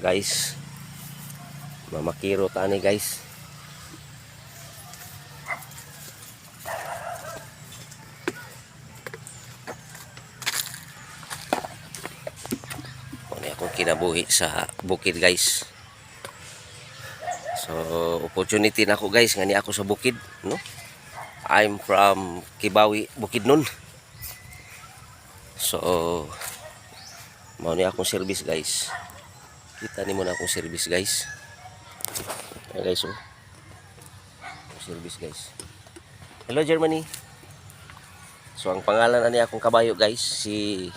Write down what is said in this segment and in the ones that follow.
guys. Mamakiro tani guys. Ano akong kinabuhi sa bukid guys. So opportunity na ako guys ngani ako sa bukid, no? I'm from Kibawi, Bukidnon. So mao ni akong service guys. Kita ni mo na akong service guys. Ayan guys, oh. Service guys. Hello Germany. So ang pangalan ani akong kabayo guys, si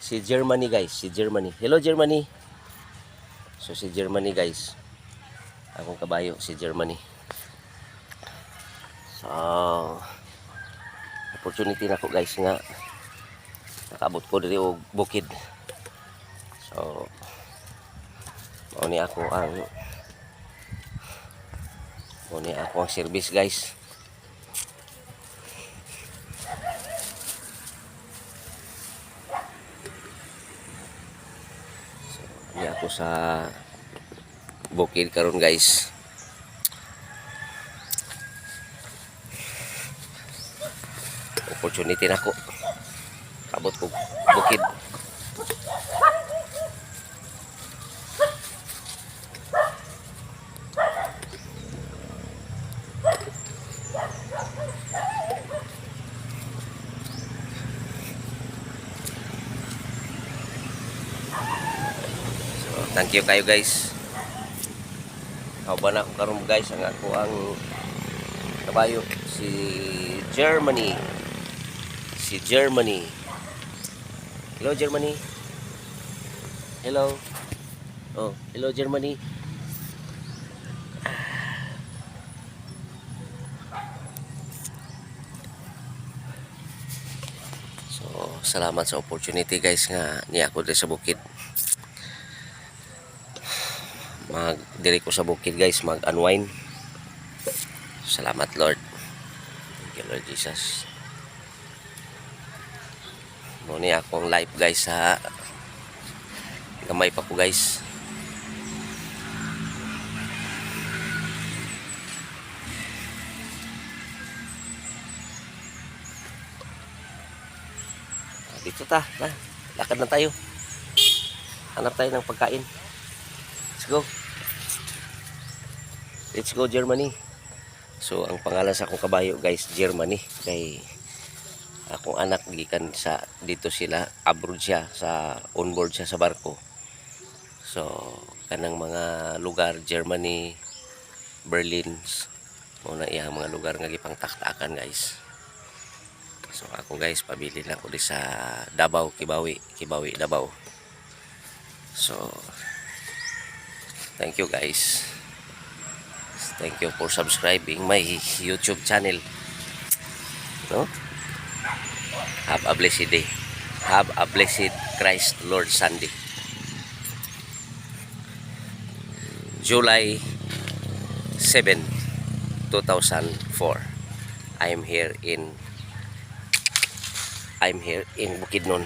Germany guys, si Germany. Hello Germany. So si Germany guys. Akong kabayo si Germany. So opportunity na ko guys nga nakabot ko diri og bukid. So mao ni ako ang service guys. So ni ako sa bukid karon guys. Opportunity na ko kabot ko bukid. So thank you kayo guys. Kauban ako karon guys ang ako ang kabayo si Germany. Si Germany. Hello Germany. Hello. Oh, hello Germany. So, salamat sa opportunity guys nga niya ako diri sa bukid. Diri ko sa bukid guys, mag-unwind. Salamat Lord. Thank you Lord Jesus. Muna akong live guys sa gamay pa po guys. Dito ta, lakad na tayo. Hanap tayo ng pagkain. Let's go. Let's go Germany. So ang pangalan sa akong kabayo guys, Germany. Kay akong anak gikan sa dito sila, abroad siya, sa onboard siya sa barko. So kanang mga lugar Germany, Berlin, muna iya mga lugar nga gipang taktakan guys. So ako guys pabili lang ko di sa Davao, Kibawi, Davao. So thank you guys. Thank you for subscribing my YouTube channel. No? Have a blessed day. Have a blessed Christ Lord Sunday. July 7, 2004. I'm here in Bukidnon.